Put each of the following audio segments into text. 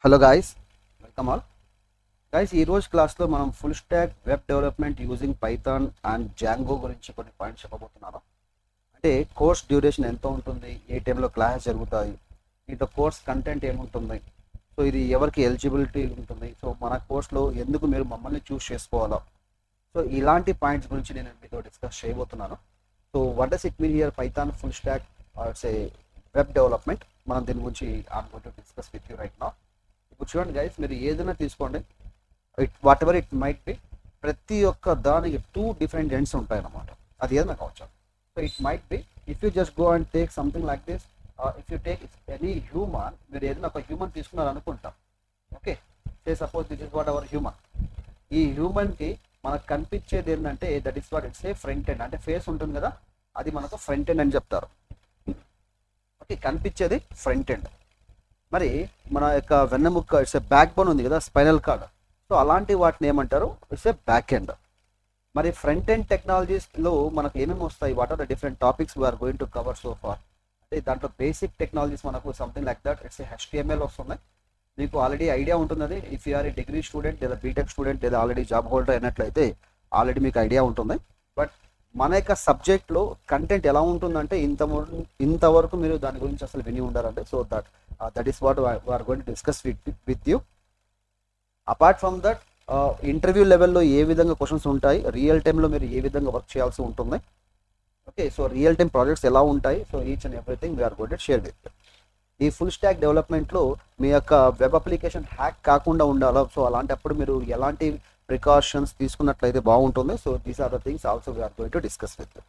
Hello guys, welcome all. Guys, ఈ రోజు క్లాస్లో మనం full stock web development using Python and Django గురించి కొన్ని పాయింట్స్ చెప్పబోతున్నాను. అంటే కోర్స్ డ్యూరేషన్ ఎంత ఉంటుంది, ఏ టైంలో క్లాసెస్ జరుగుతాయి, దీంట్లో కోర్స్ కంటెంట్ ఏముంటుంది, సో ఇది ఎవరికి ఎలిజిబిలిటీ ఉంటుంది, సో మన కోర్స్లో ఎందుకు మీరు మమ్మల్ని చూస్ చేసుకోవాలా, సో ఇలాంటి పాయింట్స్ గురించి నేను మీతో డిస్కస్ చేయబోతున్నాను. So what does it mean here Python full stock say web development, మనం దీని గురించి I'm going to discuss with you right now. ఇప్పుడు చూడండి గైస్, మీరు ఏదైనా తీసుకోండి, what ever it might B, ప్రతి ఒక్క దానికి టూ డిఫరెంట్ ఎండ్స్ ఉంటాయి అన్నమాట. అది ఏదైనా కావచ్చు. So it might B if you just go and take something like this, if you take any human, మీరు ఏదైనా ఒక హ్యూమన్ తీసుకున్నారు అనుకుంటాం. Okay, say suppose this is what our human. ఈ హ్యూమన్కి మనకు కనిపించేది ఏంటంటే that is what it's a front end, అంటే ఫేస్ ఉంటుంది కదా, అది మనకు ఫ్రంట్ ఎండ్ అని చెప్తారు. ఓకే, కనిపించేది ఫ్రంట్ ఎండ్. మరి మన యొక్క వెన్నెముక్క ఇట్స్ ఏ బ్యాక్ బోన్ ఉంది కదా, స్పైనల్ కార్డ్, సో అలాంటి వాటిని ఏమంటారు, ఇట్స్ ఏ బ్యాక్ ఎండ్. మరి ఫ్రంట్ ఎండ్ టెక్నాలజీస్లో మనకు ఏమేమి వస్తాయి, what are the different topics we're going to cover so far. అంటే దాంట్లో బేసిక్ టెక్నాలజీస్ మనకు something like that it's a HTML వస్తున్నాయి. మీకు ఆల్రెడీ ఐడియా ఉంటుంది. అది if you are a degree student లేదా బీటెక్ స్టూడెంట్ లేదా ఆల్రెడీ జాబ్ హోల్డర్ అయినట్లయితే ఆల్రెడీ మీకు ఐడియా ఉంటుంది. బట్ మన యొక్క సబ్జెక్ట్లో కంటెంట్ ఎలా ఉంటుందంటే ఇంతవరకు మీరు దాని గురించి అసలు విని ఉండాలంటే, so that is what we're going to discuss with you. Apart from that, interview లెవెల్లో ఏ విధంగా క్వశ్చన్స్ ఉంటాయి, రియల్ టైంలో మీరు ఏ విధంగా వర్క్ చేయాల్సి ఉంటుంది. Okay, so real time projects ఎలా ఉంటాయి, so each and everything we're going to share with. ఈ ఫుల్ స్టాక్ డెవలప్మెంట్లో మీ యొక్క వెబ్ అప్లికేషన్ హ్యాక్ కాకుండా ఉండాలి. సో అలాంటప్పుడు మీరు ఎలాంటి ప్రికాషన్స్ తీసుకున్నట్లయితే బాగుంటుంది. So these are the things also we're going to discuss with.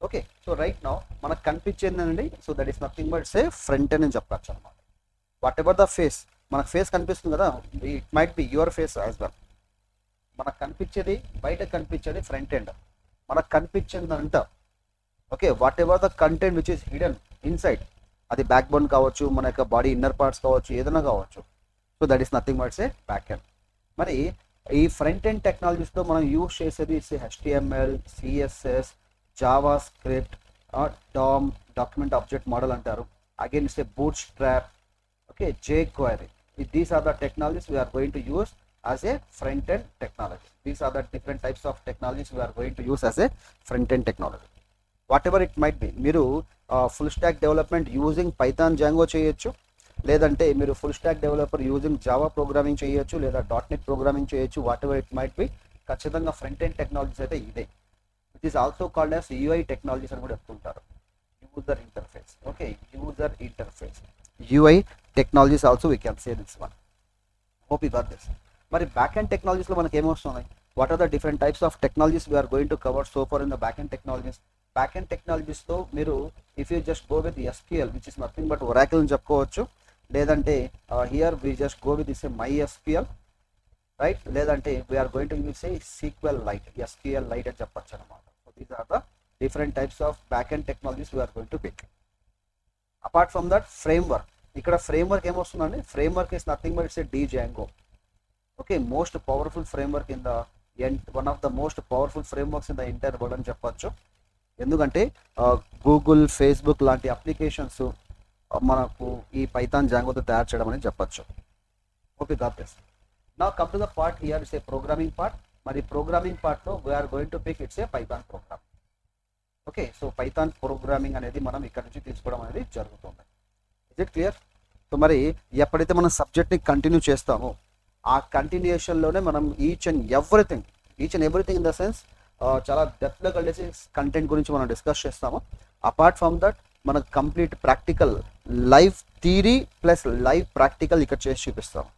Okay, so right now మనకు కనిపించేందండి, so that is nothing but say front end అని చెప్పచ్చు అనమాట. వాట్ ఎవర్ ద ఫేస్, మనకు ఫేస్ కనిపిస్తుంది కదా, it might be your face as well. మనకు కనిపించేది, బయట కనిపించేది ఫ్రంట్ ఎండ్. మనకు కనిపించిందంట, okay, whatever the content which is hidden inside, అది బ్యాక్ బోన్ కావచ్చు, మన యొక్క బాడీ ఇన్నర్ పార్ట్స్ కావచ్చు, ఏదైనా కావచ్చు. So that is nothing but say back end. మరి ఈ ఫ్రంట్ ఎండ్ టెక్నాలజీస్లో మనం యూజ్ చేసేది HTML, CSS, JavaScript, DOM, document object model అంటారు. Again it's a Bootstrap, okay, jQuery. These are the technologies we are going to use as a front end technology. These are the different types of technologies we are going to use as a front end technology. Whatever it might be, మీరు full stack development using Python Django చేయొచ్చు, లేదంటే మీరు full stack developer using Java programming చేయొచ్చు, లేదా .NET programming చేయొచ్చు. What ever it might B, ఖచ్చితంగా front end technologies అయితే ఇదే. It is also called as UI technologies అని కూడా చెప్తుంటారు. User interface, okay, user interface, UI technologies also we can say this one. Hope you got this. మరి back end టెక్నాలజీస్లో మనకి ఏమొస్తున్నాయి, what are the different types of technologies we're going to cover so far in the back end technologies. Back end టెక్నాలజీస్తో మీరు if you just go with SQL which is nothing but Oracle అని చెప్పుకోవచ్చు, లేదంటే here we just go with this MySQL, right, లేదంటే we're going to use a SQLite, SQLite అని చెప్పచ్చు అనమాట. So these are the different types of back end technologies we're going to pick. Apart from that, framework. ఇక్కడ framework ఏమొస్తుందండి, framework is nothing but it's a Django. Okay, most powerful framework in the one of the most powerful frameworks in the entire world అని చెప్పచ్చు. ఎందుకంటే Google, Facebook లాంటి applications మనకు ఈ Python జాంగోతో తయారు చేయడం అనేది చెప్పచ్చు. Okay, got this. Now come to the part here, it's a programming part. మరి ప్రోగ్రామింగ్ పార్ట్లో we're going to pick it's a Python program. Okay, so Python programming అనేది మనం ఇక్కడ నుంచి తీసుకోవడం అనేది జరుగుతుంది. Is it clear? సో మరి ఎప్పుడైతే మనం సబ్జెక్ట్ని కంటిన్యూ చేస్తామో ఆ కంటిన్యూషన్లోనే మనం each and everything in the sense చాలా డెప్త్లో కలిసి కంటెంట్ గురించి మనం డిస్కస్ చేస్తాము. అపార్ట్ ఫ్రమ్ దట్ మనకు complete practical, live theory plus live practical ఇక్కడ చేసి చూపిస్తాము.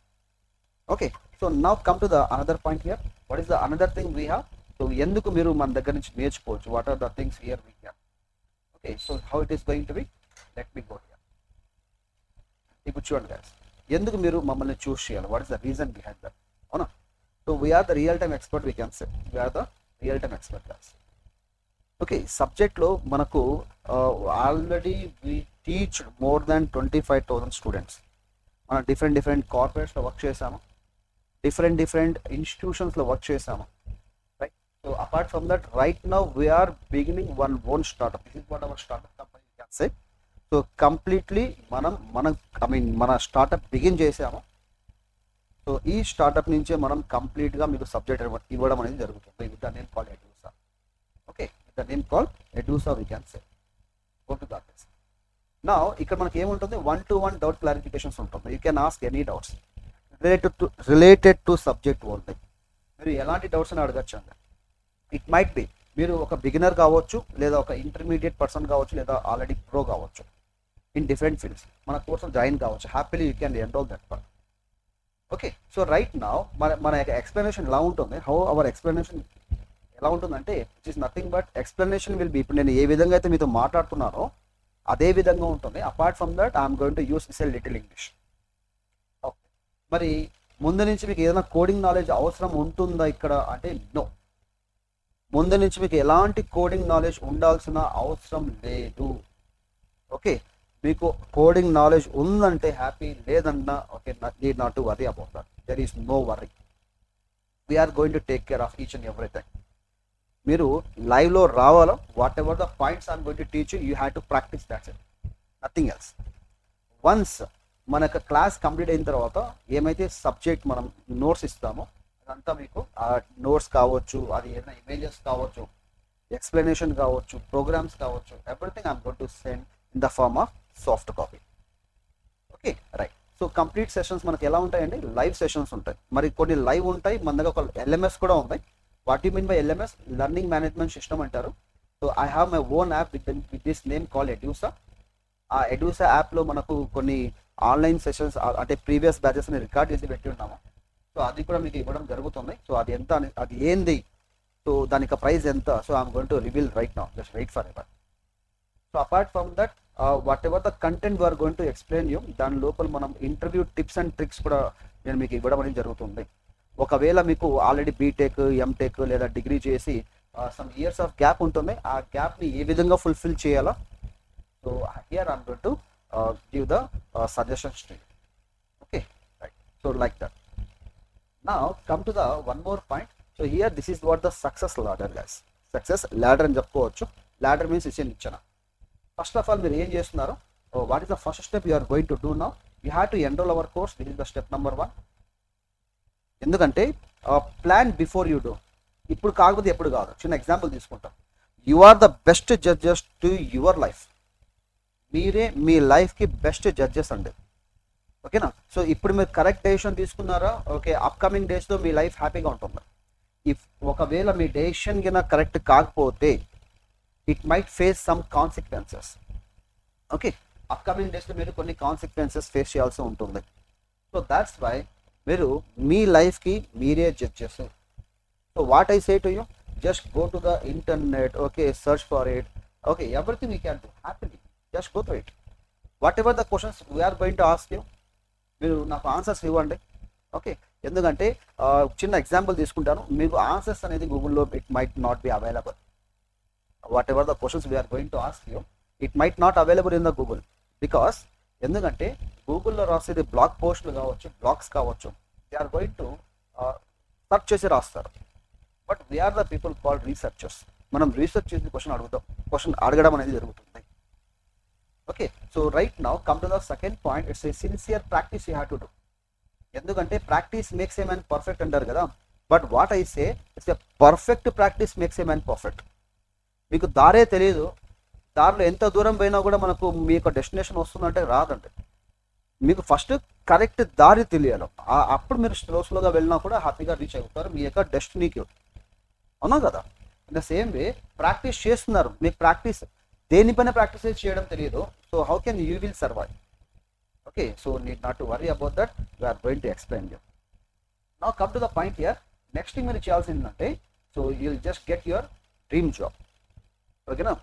Okay, so now come to the another point here. What is the another thing we have? So ఎందుకు మీరు మన దగ్గర నుంచి నేర్చుకోవచ్చు, what are the things here we can. Okay, so how it is going to B, let me go here. ఇప్పుడు చూడండి guys, ఎందుకు మీరు మమ్మల్ని చూస్ చేయాలి, what is the reason behind that, అవునా? So we're the real time expert, we can say we're the real time expert guys. Okay, సబ్జెక్ట్లో మనకు already we teach more than 25,000 students. మనం డిఫరెంట్ కార్పొరేట్స్లో work చేసాము, different ఇన్స్టిట్యూషన్స్లో work చేసాము, right. So apart from that, right now we're beginning one own startup. This is what our startup company can say. So completely మన startup begin చేసాము. So ఈ startup నుంచే మనం కంప్లీట్గా మీకు సబ్జెక్ట్ ఇవ్వడం అనేది జరుగుతుంది with the name call Edusa. Okay, with the name call Edusa we can say. Go to that. Now ఇక్కడ మనకి ఏముంటుంది, 1-to-1 డౌట్ క్లారిఫికేషన్స్ ఉంటుంది. You can ask any doubts related to subject only. మీరు ఎలాంటి doubts అని అడగచ్చు అండి. It might B మీరు ఒక బిగినర్ కావచ్చు, లేదా ఒక ఇంటర్మీడియట్ పర్సన్ కావచ్చు, లేదా ఆల్రెడీ ప్రో కావచ్చు ఇన్ డిఫరెంట్ ఫీల్డ్స్. మన కోర్సులో జాయిన్ కావచ్చు. Happily you can enrol that one. Okay, so right now మన ఎక్స్ప్లెనేషన్ ఎలా ఉంటుంది, హౌ అవర్ ఎక్స్ప్లెనేషన్ ఎలా ఉంటుందంటే it is nothing but explanation will be, ఇప్పుడు నేను ఏ విధంగా అయితే మీతో మాట్లాడుతున్నానో అదే విధంగా ఉంటుంది. Apart from that I'm going to use this little English. Okay, మరి ముందు నుంచి మీకు ఏదైనా కోడింగ్ నాలెడ్జ్ అవసరం ఉంటుందా ఇక్కడ అంటే నో. ముందు నుంచి మీకు ఎలాంటి కోడింగ్ నాలెడ్జ్ ఉండాల్సిన అవసరం లేదు. ఓకే, మీకు కోడింగ్ నాలెడ్జ్ ఉందంటే హ్యాపీ, లేదన్నా okay, need not to worry about that. There is no worry. We're going to take care of each and everything. మీరు లైవ్లో రావాలో whatever the points I'm going to teach you have to practice that's it, nothing else. Once మనకు class complete అయిన తర్వాత ఏమైతే subject మనం notes ఇస్తామో అదంతా మీకు ఆ నోట్స్ కావచ్చు, అది ఏదైనా ఇమేజెస్ కావచ్చు, ఎక్స్ప్లెనేషన్ కావచ్చు, ప్రోగ్రామ్స్ కావచ్చు, everything I'm going to send in the form of soft copy. Okay right. So complete sessions మనకి ఎలా ఉంటాయండి, లైవ్ సెషన్స్ ఉంటాయి. మరి కొన్ని లైవ్ ఉంటాయి, మన దగ్గర ఒక LMS కూడా ఉంటాయి. What you mean by LMS? Learning management system అంటారు. So I have my own app with this name call Edusa. ఆ ఎడ్యూసా యాప్లో మనకు కొన్ని ఆన్లైన్ సెషన్స్ అంటే ప్రీవియస్ బ్యాచెస్ని రికార్డ్ చేసి పెట్టి ఉన్నాము. సో అది కూడా మీకు ఇవ్వడం జరుగుతుంది. సో అది ఎంత, అది ఏంది, సో దానికి ప్రైస్ ఎంత, so I'm going to reveal right now, just wait for ever. So apart from that whatever the content we're going to explain you, దాని లోపల మనం ఇంటర్వ్యూ టిప్స్ అండ్ ట్రిక్స్ కూడా నేను మీకు ఇవ్వడం అనేది జరుగుతుంది. ఒకవేళ మీకు ఆల్రెడీ బీటెక్, ఎంటెక్ లేదా డిగ్రీ చేసి సమ్ ఇయర్స్ ఆఫ్ గ్యాప్ ఉంటుంది, ఆ గ్యాప్ని ఏ విధంగా ఫుల్ఫిల్ చేయాలా, so here I'm going to give the suggestions to you. Okay right. So like that. Now come to the one more point. So here this is what the success ladder guys. Success ladder అని చెప్పుకోవచ్చు. Ladder means ఇచ్చిన. First of all మీరు ఏం చేస్తున్నారు, what is the first step you are going to do now? You have to enroll our course. This is the step number 1. ఎందుకంటే plan before you do. ఇప్పుడు కాకపోతే ఎప్పుడు కాదు. చిన్న ఎగ్జాంపుల్ తీసుకుంటాం. You are the best judges to your life. మీరే మీ లైఫ్కి బెస్ట్ జడ్జెస్ అండి. ఓకేనా? సో ఇప్పుడు మీరు కరెక్ట్ డెసిషన్ తీసుకున్నారా, ఓకే, అప్కమింగ్ డేస్లో మీ లైఫ్ హ్యాపీగా ఉంటుంది. ఇఫ్ ఒకవేళ మీ డెసిషన్ కింద కరెక్ట్ కాకపోతే it might face some consequences. Okay, upcoming డేస్లో మీరు కొన్ని కాన్సిక్వెన్సెస్ ఫేస్ చేయాల్సి ఉంటుంది. సో దాట్స్ వై మీరు మీ లైఫ్కి మీరే judges. So what I say to you, just go to the internet, okay, search for it, okay, everything you can do happily. Just go to it. Whatever the questions we're going to ask you, మీరు నాకు answers ఇవ్వండి. Okay, ఎందుకంటే చిన్న example తీసుకుంటాను. మీకు answers అనేది గూగుల్లో it might not be available. Whatever the questions we're going to ask you, it might not available in the Google. Because ఎందుకంటే గూగుల్లో రాసేది బ్లాగ్ పోస్టులు కావచ్చు, బ్లాగ్స్ కావచ్చు, they are going to search చేసి రాస్తారు. But we're the people called researchers. మనం research చేసి క్వశ్చన్ అడగడం అనేది జరుగుతుంది. Okay, so right now come to the second point. It's a sincere practice you have to do. ఎందుకంటే practice makes a man perfect అంటారు కదా. But what I say, it's a perfect practice makes a man perfect. మీకు దారే తెలియదు, దారిలో ఎంత దూరం పోయినా కూడా మనకు మీ యొక్క డెస్టినేషన్ వస్తుందంటే రాదండి. మీకు ఫస్ట్ కరెక్ట్ దారి తెలియాలి. అప్పుడు మీరు స్లోగా వెళ్ళినా కూడా హ్యాపీగా రీచ్ అవుతారు మీ యొక్క డెస్టినీకి. అవునా కదా? In the same way practice చేస్తున్నారు, మీకు ప్రాక్టీస్ దేనిపైన ప్రాక్టీస్ చేయడం తెలియదు. So how can you will survive? Okay, so need not to worry about that. We're going to explain you. Now come to the point here. Next thing మీరు చేయాల్సింది ఏంటంటే, so you will just get your dream job. ఓకేనా?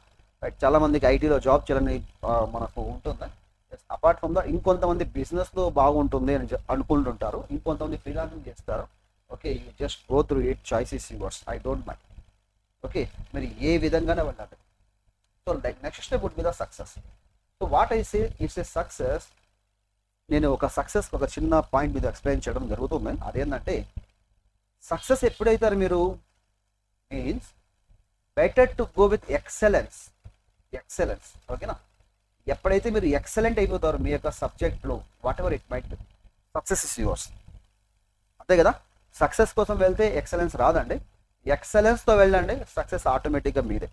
Right. చాలా మందికి ఐటీలో job చేయాలని మనకు ఉంటుంది. అపార్ట్ ఫ్రమ్ ద ఇంకొంతమంది బిజినెస్లో బాగుంటుంది అని అనుకుంటుంటారు, ఇంకొంతమంది ఫ్రీలాన్సింగ్ చేస్తారు. Okay, you just go through it. Choice is yours. I don't mind. Okay, మీరు ఏ విధంగానే వెళ్ళాలి. So next step would be the success. So what I say, it's a success. నేను ఒక సక్సెస్ ఒక చిన్న పాయింట్ మీద ఎక్స్ప్లెయిన్ చేయడం జరుగుతుంది. అదేంటంటే సక్సెస్ ఎప్పుడైతారు మీరు, means better to go with excellence. ఓకేనా? ఎప్పుడైతే మీరు ఎక్సలెంట్ అయిపోతారు మీ యొక్క సబ్జెక్ట్లో, what ever it might B, success is yours. అంతే కదా. సక్సెస్ కోసం వెళ్తే ఎక్సలెన్స్ రాదండి. ఎక్సలెన్స్తో వెళ్ళండి, సక్సెస్ ఆటోమేటిక్గా మీదే.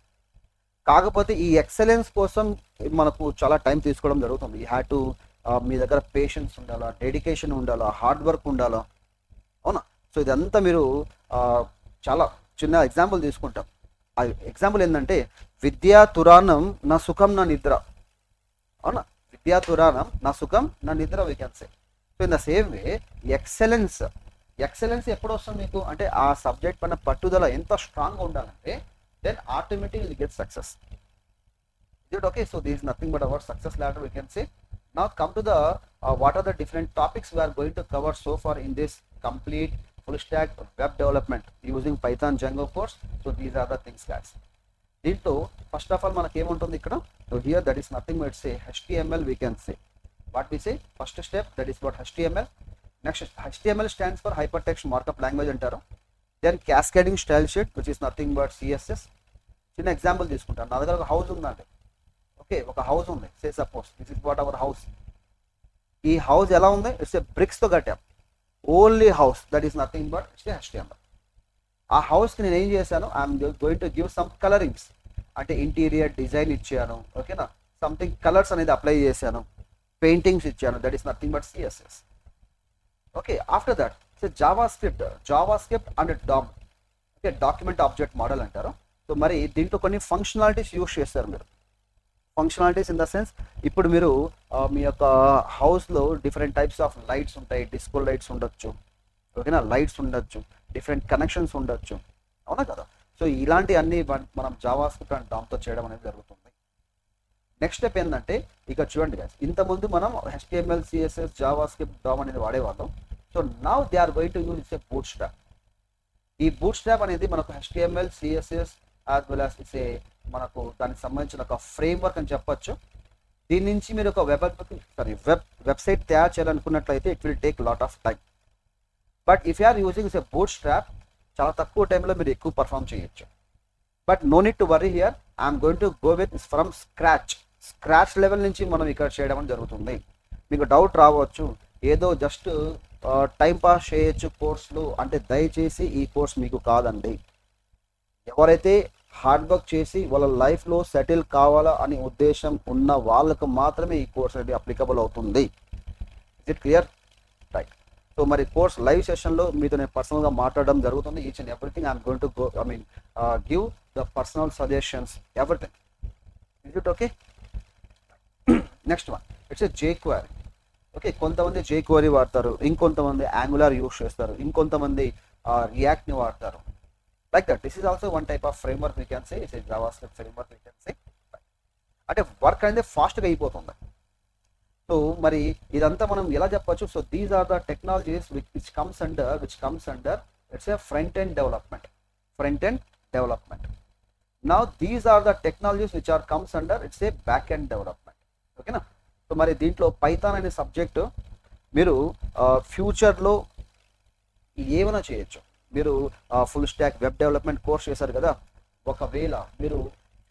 కాకపోతే ఈ ఎక్సలెన్స్ కోసం మనకు చాలా టైం తీసుకోవడం జరుగుతుంది. యూ హ్యావ్ టు మీ దగ్గర పేషెన్స్ ఉండాలా, డెడికేషన్ ఉండాలా, హార్డ్ వర్క్ ఉండాలా, అవునా. సో ఇదంతా మీరు చాలా చిన్న ఎగ్జాంపుల్ తీసుకుంటాం. ఆ ఎగ్జాంపుల్ ఏంటంటే విద్యా తురానం నా సుఖం నా నిద్ర, అవునా. విద్యా తురానం నా సుఖం నా నిద్ర we can say. So in the same way excellence ఎప్పుడు వస్తుంది మీకు అంటే ఆ సబ్జెక్ట్ పైన పట్టుదల ఎంత స్ట్రాంగ్గా ఉండాలంటే then automatically you get success. Is it okay? So this is nothing but our success ladder, we can say. Now come to the what are the different topics we are going to cover so far in this complete full stack web development using Python Django course. So these are the things, guys. దీంట్లో first of all మనకి ఏముంటుంది ఇక్కడ, so here that is nothing but say HTML, we can say. What we say, first step, that is what HTML. Next, HTML stands for hypertext markup language అంటారు. Then cascading style sheet which is nothing but CSS. చిన్న example తీసుకుంటాను. నా దగ్గర ఒక house ఉందండి, okay, ఒక house ఉంది. Say suppose this is what our house. ఈ హౌస్ ఎలా ఉంది, ఇట్స్ ఏ బ్రిక్స్తో కట్టాం, only house, that is nothing but it's HTML. ఆ హౌస్కి నేను ఏం చేశాను, I'm going to give some colourings, అంటే ఇంటీరియర్ డిజైన్ ఇచ్చాను, ఓకేనా, సంథింగ్ కలర్స్ అనేది అప్లై చేశాను, పెయింటింగ్స్ ఇచ్చాను, that is nothing but CSS. Okay, after that JavaScript and DOM, okay, document object model అంటారు. సో మరి దీంట్లో కొన్ని ఫంక్షనాలిటీస్ యూస్ చేస్తారు మీరు. ఫంక్షనాలిటీస్ ఇన్ ద సెన్స్, ఇప్పుడు మీరు మీ యొక్క హౌస్లో డిఫరెంట్ టైప్స్ ఆఫ్ లైట్స్ ఉంటాయి, డిస్కో లైట్స్ ఉండొచ్చు, ఓకేనా, లైట్స్ ఉండొచ్చు, డిఫరెంట్ కనెక్షన్స్ ఉండొచ్చు, అవునా కదా. సో ఇలాంటి అన్ని మనం జావాస్క్రిప్ట్ అండ్ DOMతో చేయడం అనేది జరుగుతుంది. నెక్స్ట్ స్టెప్ ఏంటంటే ఇక చూడండి guys, ఇంతకుముందు మనం HTML, CSS, జావాస్క్రిప్ట్, DOM అనేది వాడేవాళ్ళం. So now they are going to use a bootstrap. ఈ బూట్ స్ట్రాప్ అనేది మనకు HTML, CSS as well as it's a మనకు దానికి సంబంధించిన ఒక ఫ్రేమ్వర్క్ అని చెప్పొచ్చు. దీని నుంచి మీరు ఒక వెబ్సైట్ తయారు చేయాలనుకున్నట్లయితే it will take lot of time. But if you are using a Bootstrap, చాలా తక్కువ టైంలో మీరు ఎక్కువ పర్ఫామ్ చేయొచ్చు. But no need to worry here, I'm going to go with from scratch level నుంచి మనం ఇక్కడ చేయడం జరుగుతుంది. మీకు డౌట్ రావచ్చు, ఏదో జస్ట్ టైం పాస్ చేయొచ్చు కోర్సులు అంటే, దయచేసి ఈ కోర్స్ మీకు కాదండి. ఎవరైతే హార్డ్ వర్క్ చేసి వాళ్ళ లైఫ్లో సెటిల్ కావాలా అనే ఉద్దేశం ఉన్న వాళ్ళకు మాత్రమే ఈ కోర్స్ అనేది అప్లికబుల్ అవుతుంది. Is it clear? Right. So మరి కోర్స్ లైవ్ సెషన్లో మీతో నేను పర్సనల్గా మాట్లాడడం జరుగుతుంది. Each and everything I'm going to give the personal suggestions, everything. Is it okay? Next one, it's a jQuery. Okay, కొంతమంది jQuery వాడతారు, ఇంకొంతమంది యాంగులర్ యూస్ చేస్తారు, ఇంకొంతమంది రియాక్ట్ని వాడతారు. Like that this is also one type of framework we can say. It's A JavaScript framework we can say. అంటే work అనేది ఫాస్ట్గా అయిపోతుంది. సో మరి ఇదంతా మనం ఎలా చెప్పచ్చు? So these are the technologies which comes under it's a front end development. Now these are the technologies which are comes under it's a back end development, ఓకేనా. సో మరి దీంట్లో పైథాన్ అనే సబ్జెక్టు మీరు ఫ్యూచర్లో ఏమైనా చేయొచ్చు. మీరు full stock web development course చేశారు కదా, ఒకవేళ మీరు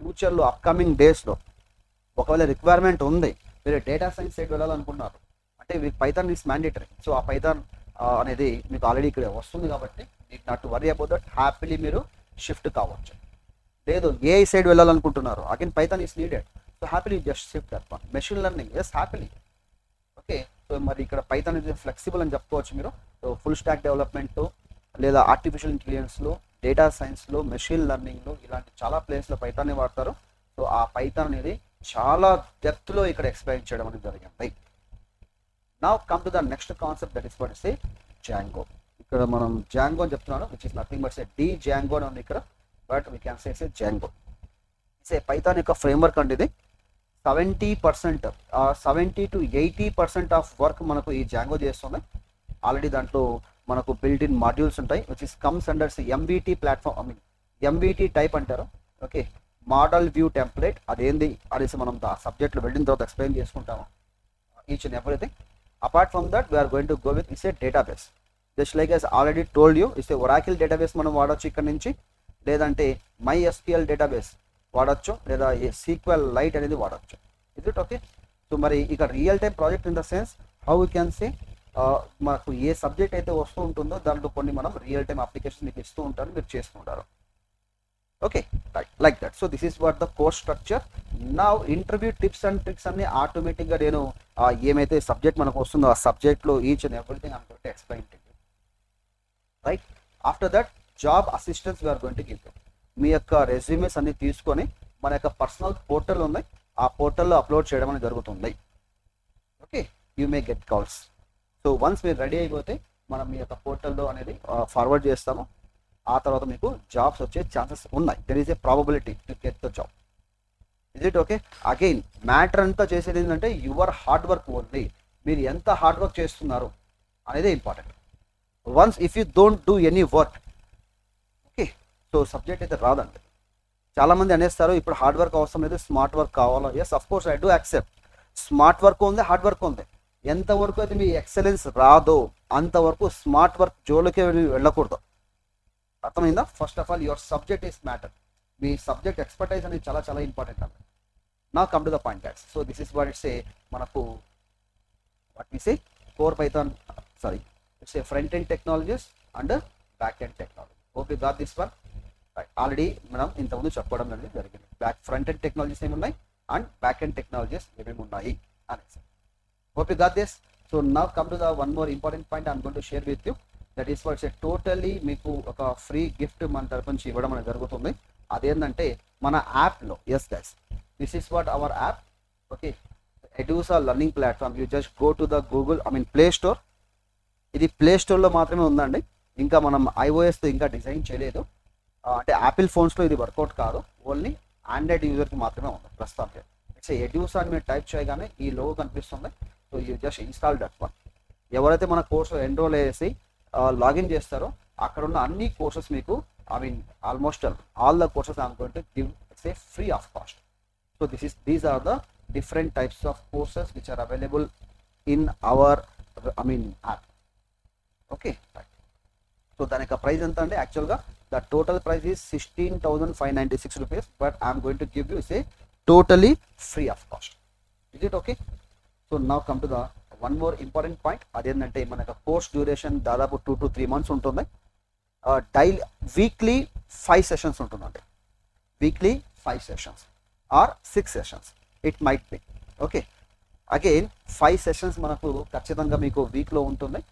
ఫ్యూచర్లో అప్కమింగ్ డేస్లో ఒకవేళ రిక్వైర్మెంట్ ఉంది, మీరు డేటా సైన్స్ సైడ్ వెళ్ళాలనుకున్నారు అంటే మీకు పైథాన్ ఈస్ మ్యాండేటరీ. సో ఆ పైథాన్ అనేది మీకు ఆల్రెడీ ఇక్కడ వస్తుంది కాబట్టి need not to worry about that, happily మీరు షిఫ్ట్ కావచ్చు. లేదు AI సైడ్ వెళ్ళాలనుకుంటున్నారు, again Python is needed, so happily just shift that one. Machine learning yes happily, okay. So మరి ఇక్కడ పైథాన్ ఇది ఫ్లెక్సిబుల్ అని చెప్పుకోవచ్చు మీరు. సో ఫుల్ స్టాక్ డెవలప్మెంట్ లేదా ఆర్టిఫిషియల్ ఇంటెలిజెన్స్లో, డేటా సైన్స్లో, మెషిన్ లెర్నింగ్లో ఇలాంటి చాలా ప్లేస్లో పైథాన్ని వాడతారు. సో ఆ పైథాన్ అనేది చాలా డెప్త్లో ఇక్కడ ఎక్స్ప్లెయిన్ చేయడం అనేది జరిగింది. Now come to the next concept, that is what is A Django. ఇక్కడ మనం జాంగో అని చెప్తున్నాను, which is nothing but A Django అని ఉంది ఇక్కడ, but we can say it's A Django. It's a Python యొక్క ఫ్రేమ్వర్క్ అండి. ఇది 70% 70 to 80% ఆఫ్ వర్క్ మనకు ఈ జాంగో చేస్తుంది. ఆల్రెడీ దాంట్లో మనకు బిల్ట్ ఇన్ మాడ్యూల్స్ ఉంటాయి, which is comes under MVT platform, MVT type అంటారు, ఓకే. మోడల్ వ్యూ టెంప్లెట్ అదేంది అనేసి మనం ఆ సబ్జెక్ట్లో వెళ్ళిన తర్వాత ఎక్స్ప్లెయిన్ చేసుకుంటాము each and everything. Apart from that we're going to go with it's a database. Just like as already told you, it's a Oracle database మనం వాడచ్చు ఇక్కడ నుంచి, లేదంటే MySQL డేటాబేస్ వాడచ్చు, లేదా SQL లైట్ అనేది వాడచ్చు. Is it okay? సో మరి ఇక real time project in the sense how we can సే మాకు ఏ సబ్జెక్ట్ అయితే వస్తూ ఉంటుందో దాంట్లో కొన్ని మనం రియల్ టైమ్ అప్లికేషన్ మీకు ఇస్తూ ఉంటారు, మీరు చేస్తుంటారు. Okay, like that. So this is what the course structure. Now interview tips and tricks అన్ని ఆటోమేటిక్గా నేను ఏమైతే సబ్జెక్ట్ మనకు వస్తుందో ఆ సబ్జెక్ట్లో each and everything I'm going to explain to you, right. After that job assistance we're going to give you. మీ యొక్క రెజ్యూమేస్ అన్ని తీసుకొని మన యొక్క పర్సనల్ పోర్టల్ ఉన్నాయి, ఆ పోర్టల్లో అప్లోడ్ చేయడం అనేది జరుగుతుంది. Okay, you may get calls. So once మీరు రెడీ అయిపోతే మనం మీ యొక్క పోర్టల్లో అనేది ఫార్వర్డ్ చేస్తాము. ఆ తర్వాత మీకు జాబ్స్ వచ్చే ఛాన్సెస్ ఉన్నాయి. There is a probability to get the job. Is it okay? Again matter అంతా చేసేది ఏంటంటే యువర్ హార్డ్ వర్క్ ఓన్లీ. మీరు ఎంత హార్డ్ వర్క్ చేస్తున్నారు అనేది important. Once if you don't do any work, okay, so subject అయితే రాదండి. చాలామంది అనేస్తారు ఇప్పుడు హార్డ్ వర్క్ అవసరం లేదు, స్మార్ట్ వర్క్ కావాలా. Yes, of course I do accept. Smart work ఉంది, హార్డ్ వర్క్ ఉంది. ఎంతవరకు అయితే మీ ఎక్సలెన్స్ రాదో అంతవరకు స్మార్ట్ వర్క్ జోలికే వెళ్ళకూడదు. అర్థమైందా? First of all your subject is matter. మీ సబ్జెక్ట్ ఎక్స్పర్టైజ్ అనేది చాలా చాలా ఇంపార్టెంట్ అండి. Now come to the point guys. So this is what it's a మనకు what we say core Python, sorry it's a front end technologies and back end technology. Hope you got this one. Already మనం ఇంతకుముందు చెప్పడం అనేది జరిగింది. Front end technologies ఏమున్నాయి and back end technologies ఏమేమి ఉన్నాయి అనేసి. Hope you got this. So now come to the one more important point I'm going to share with you. That is what's a totally మీకు ఒక free gift మన తరపు నుంచి ఇవ్వడం అనేది జరుగుతుంది. అదేంటంటే మన యాప్లో, yes guys, this is what our app. Okay, Edusa learning platform. You just go to the Google, Play Store. ఇది ప్లే స్టోర్లో మాత్రమే ఉందండి. ఇంకా మనం ఐఓఎస్తో ఇంకా డిజైన్ చేయలేదు. అంటే యాపిల్ ఫోన్స్లో ఇది వర్కౌట్ కాదు, ఓన్లీ ఆండ్రాయిడ్ యూజర్కి మాత్రమే ఉంది ప్రస్తుతానికి. ఇట్స్ ఎడూసా అని మీరు టైప్ చేయగానే ఈ లోగో కనిపిస్తుంది. So you just install that one. ఎవరైతే మన కోర్సులో ఎన్రోల్ చేసి లాగిన్ చేస్తారో అక్కడ ఉన్న అన్ని కోర్సెస్ మీకు almost all the courses I'm going to give it's a free of cost. So these are the different types of courses which are available in our app. Okay, so దాని యొక్క price ఎంత అంటే యాక్చువల్గా the total price is 16,596 rupees, but I'm going to give you it's a totally free of cost. Is it okay? So now come to the one more important point. అదేంటంటే మనకు course duration దాదాపు 2 to 3 months ఉంటుంది. Daily weekly 5 sessions ఉంటుందండి. Weekly 5 sessions or 6 sessions it might be. Okay, again 5 sessions మనకు ఖచ్చితంగా మీకు వీక్లో ఉంటుంది.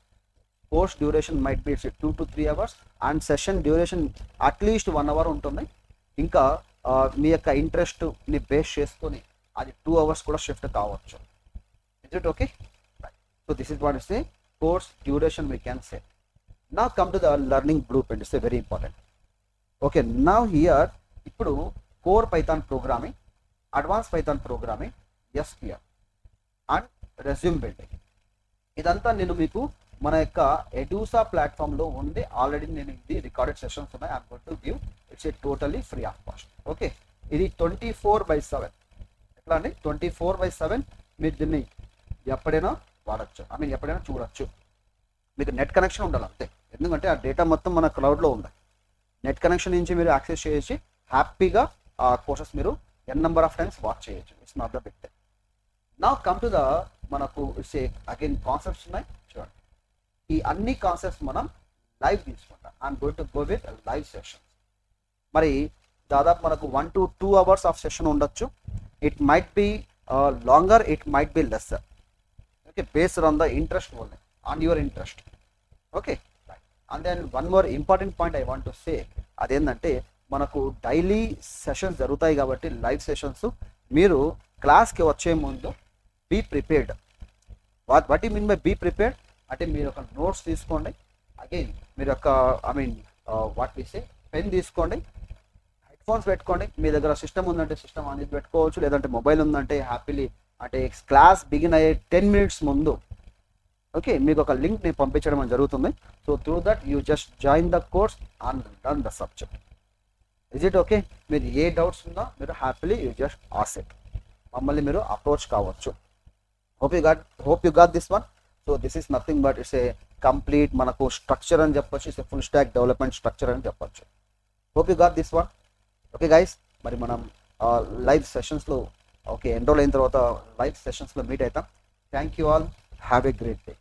Course duration might be 2 to 3 hours and session duration at least 1 hour ఉంటుంది. ఇంకా మీ యొక్క ఇంట్రెస్ట్ని బేస్ చేసుకొని అది 2 hours కూడా షిఫ్ట్ కావచ్చు. Is it okay? So this is what is a course duration we can say. Now come to the learning blueprint. It's a very important. Okay, now here ఇప్పుడు core Python programming, advance Python programming, SQL and resume building, ఇదంతా నేను మీకు మన యొక్క ఎడూసా ప్లాట్ఫామ్లో ఉంది. Already నేను ఇది రికార్డెడ్ సెషన్స్ ఉన్నాయి. I'm going to give it's A totally free of cost. Okay, ఇది 24/7. ఎట్లా అండి? 24/7 మీరు దీన్ని ఎప్పుడైనా వాడచ్చు, ఎప్పుడైనా చూడొచ్చు. మీకు నెట్ కనెక్షన్ ఉండాలి అంతే. ఎందుకంటే ఆ డేటా మొత్తం మన క్లౌడ్లో ఉంది. నెట్ కనెక్షన్ నుంచి మీరు యాక్సెస్ చేయొచ్చు. హ్యాపీగా ఆ కోర్సెస్ మీరు n number of times watch చేయొచ్చు. It's not the big thing. Now come to the మనకు ఇట్స్ ఏ అగైన్ కాన్సెప్ట్స్ ఉన్నాయి చూడండి. ఈ అన్ని కాన్సెప్ట్స్ మనం లైవ్ తీసుకుంటాం. I'm going to go with live session. మరి దాదాపు మనకు 1 to 2 hours ఆఫ్ సెషన్ ఉండొచ్చు. It might be longer, it might be lesser. Okay, based on the interest only, on your interest. Okay, and then one more important point I want to say. అదేంటంటే మనకు daily sessions జరుగుతాయి కాబట్టి live sessions. మీరు క్లాస్కి వచ్చే ముందు be prepared. What you mean by be prepared అంటే మీరు ఒక నోట్స్ తీసుకోండి. అగైన్ మీరు ఒక వాట్ వి సే పెన్ తీసుకోండి, హెడ్ ఫోన్స్ పెట్టుకోండి. మీ దగ్గర సిస్టమ్ ఉందంటే సిస్టమ్ ఆన్ చేసి పెట్టుకోవచ్చు, లేదంటే మొబైల్ ఉందంటే హ్యాపీలీ అంటే క్లాస్ బిగిన్ అయ్యే 10 minutes ముందు ఓకే మీకు ఒక లింక్ నేను పంపించడం జరుగుతుంది. So through that you just join the course and learn the subject. Is it okay? మీరు ఏ డౌట్స్ ఉన్నా మీరు happily you just ask it. మమ్మల్ని మీరు అప్రోచ్ కావచ్చు. Hope you got this one. So this is nothing but it's A complete మనకు structure అని చెప్పొచ్చు. It's a full stack development structure అని చెప్పొచ్చు. Hope you got this one. Okay guys, మరి మనం లైవ్ సెషన్స్లో ఓకే ఎన్రోల్ అయిన తర్వాత లైవ్ సెషన్స్లో మీట్ అవుతాం. Thank you all. Have a great day.